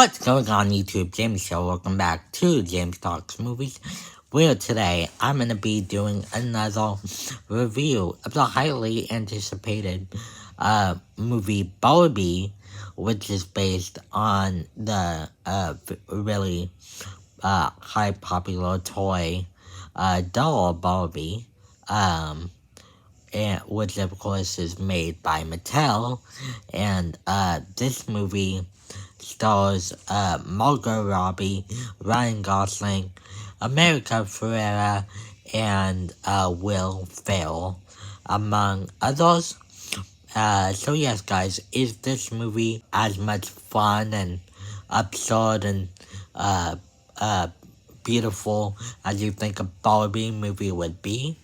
What's going on YouTube? James here. Welcome back to James Talks Movies, where today I'm going to be doing another review of the highly anticipated movie Barbie, which is based on the really high popular toy doll Barbie, which of course is made by Mattel, and this movie stars Margot Robbie, Ryan Gosling, America Ferrera, and Will Ferrell, among others. So yes, guys, is this movie as much fun and absurd and beautiful as you think a Barbie movie would be?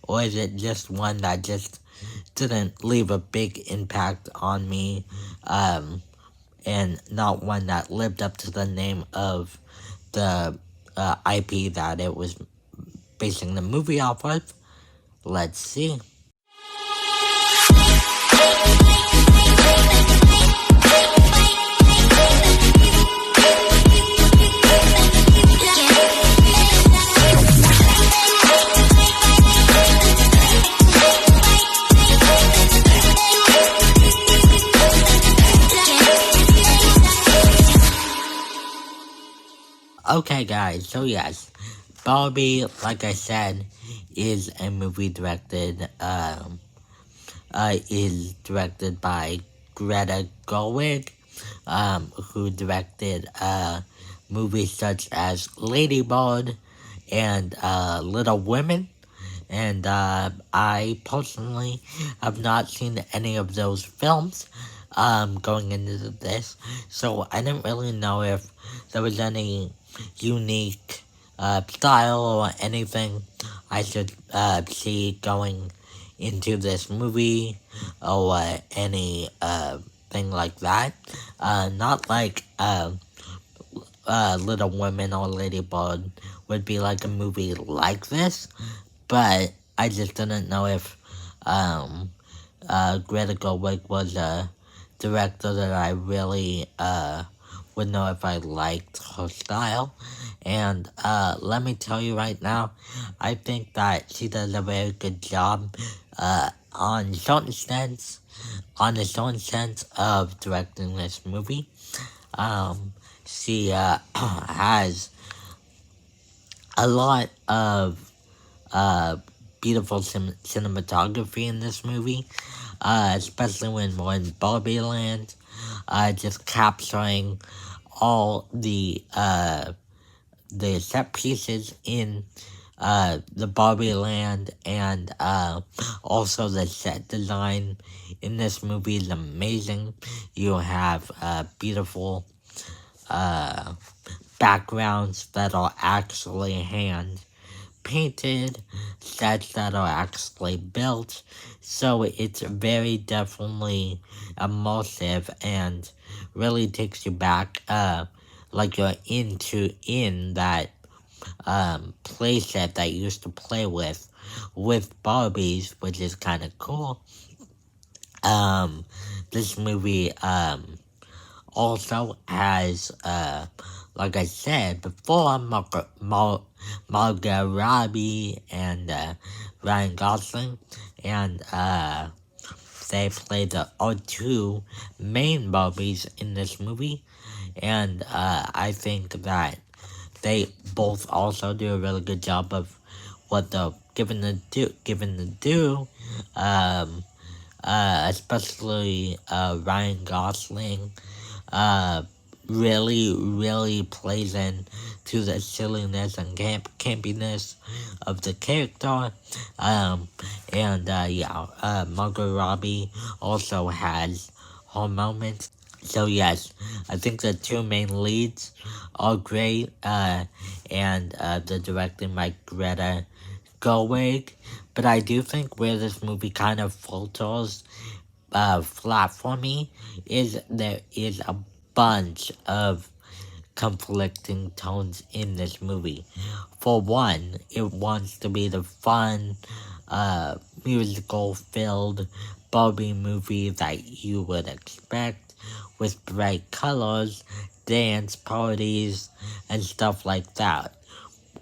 Or is it just one that just didn't leave a big impact on me, and not one that lived up to the name of the IP that it was basing the movie off of? Let's see. Okay guys, so yes, Barbie, like I said, is a movie directed by Greta Gerwig, who directed movies such as Lady Bird and Little Women. And I personally have not seen any of those films going into this, so I didn't really know if there was any unique style or anything I should see going into this movie, or any thing like that. Not like Little Women or Lady Bird would be like a movie like this, but I just didn't know if Greta Gerwig was a director that I really would know if I liked her style. And let me tell you right now, I think that she does a very good job on a certain sense of directing this movie. She has a lot of beautiful cinematography in this movie, especially when we're in Barbie Land, just capturing all the set pieces in the Barbie Land, and also the set design in this movie is amazing. You have beautiful backgrounds that are actually hand painted, sets that are actually built, so it's very definitely immersive and really takes you back, like you're in that playset that you used to play with Barbies, which is kind of cool. This movie also has, like I said before, Margot Robbie and Ryan Gosling, and they play our two main Barbies in this movie, and I think that they both also do a really good job of what they're given to do, especially Ryan Gosling really plays in to the silliness and campiness of the character, and Margot Robbie also has her moments. So yes, I think the two main leads are great, and the directing by Greta Gerwig, but I do think where this movie kind of falters flat for me is there is a bunch of conflicting tones in this movie. For one, it wants to be the fun, musical-filled Barbie movie that you would expect, with bright colors, dance parties and stuff like that,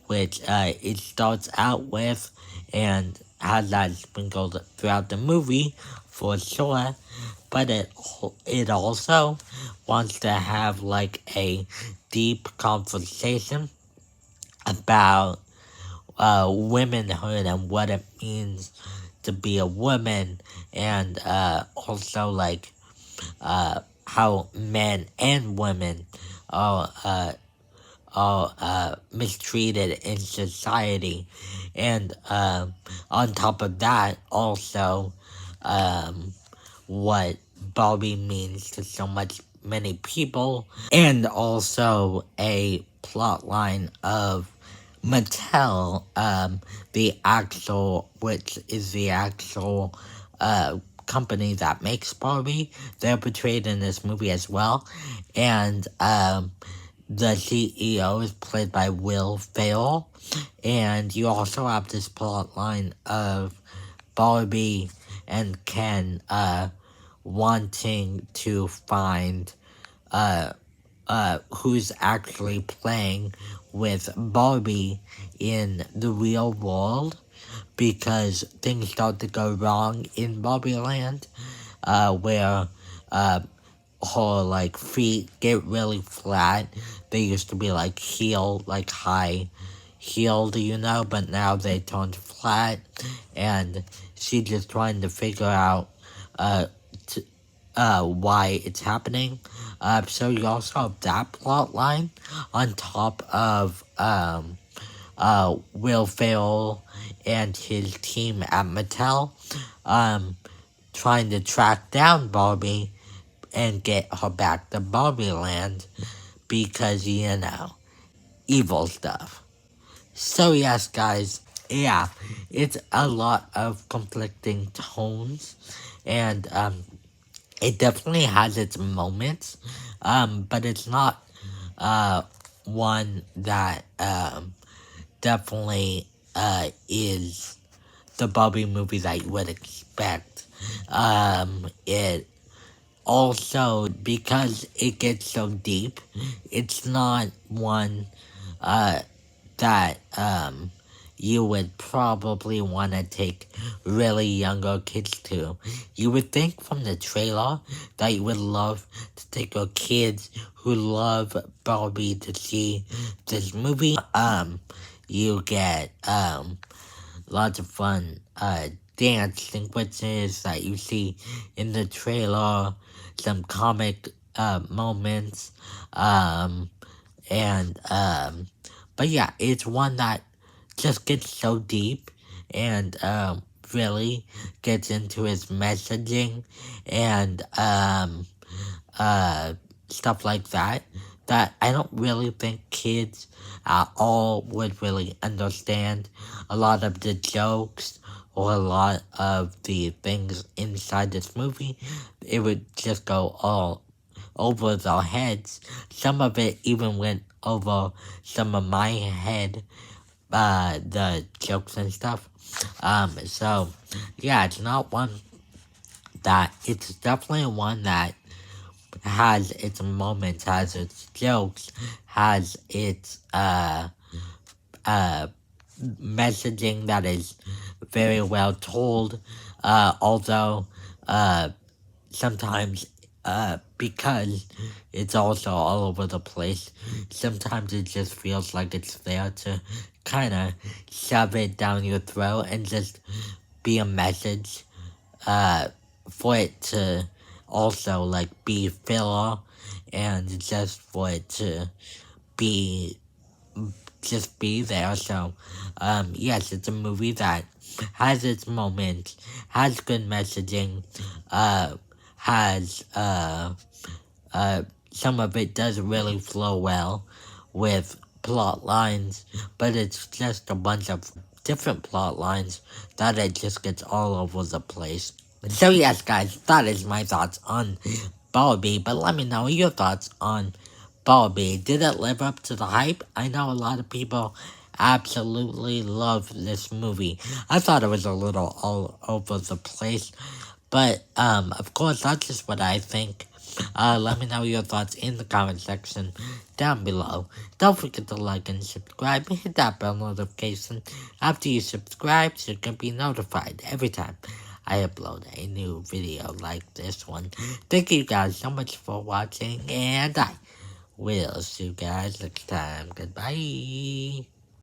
which it starts out with and has that sprinkled throughout the movie for sure. But it also wants to have like a deep conversation about womanhood and what it means to be a woman, and also like how men and women are mistreated in society, and on top of that, also um, what Barbie means to so much many people, and also a plot line of Mattel, which is the actual company that makes Barbie. They're portrayed in this movie as well, and the CEO is played by Will Ferrell, and you also have this plot line of Barbie and Ken wanting to find who's actually playing with Barbie in the real world, because things start to go wrong in Barbie Land, where her like feet get really flat. They used to be like like high heeled, but now they turned flat, and she's just trying to figure out uh why it's happening. So you also have that plot line on top of Will Ferrell and his team at Mattel um trying to track down Barbie and get her back to Barbie Land, because evil stuff. So yes, guys, yeah, it's a lot of conflicting tones, and it definitely has its moments, but it's not one that definitely is the Barbie movie that you would expect. It also, because it gets so deep, it's not one uh, that you would probably want to take really younger kids to. You would think from the trailer that you would love to take your kids who love Barbie to see this movie. You get lots of fun dance sequences that you see in the trailer, some comic moments, um, and but yeah, it's one that just gets so deep, and really gets into its messaging, and uh, stuff like that, that I don't really think kids at all would really understand a lot of the jokes or a lot of the things inside this movie. It would just go all over their heads. Some of it even went over some of my head, the jokes and stuff. So yeah, it's not one that, it's definitely one that has its moments, has its jokes, has its messaging that is very well told. Although sometimes because it's also all over the place, sometimes it just feels like it's there to kind of shove it down your throat and just be a message, for it to also like be filler, and just for it to be be there. So yes, it's a movie that has its moments, has good messaging, has some of it does really flow well with plot lines, but it's just a bunch of different plot lines that it just gets all over the place. So yes, guys, that is my thoughts on Barbie, but let me know your thoughts on Barbie. Did it live up to the hype? I know a lot of people absolutely love this movie. I thought it was a little all over the place, but of course that's just what I think. Let me know your thoughts in the comment section down below. Don't forget to like and subscribe and hit that bell notification after you subscribe so you can be notified every time I upload a new video like this one. Thank you guys so much for watching, and I will see you guys next time. Goodbye.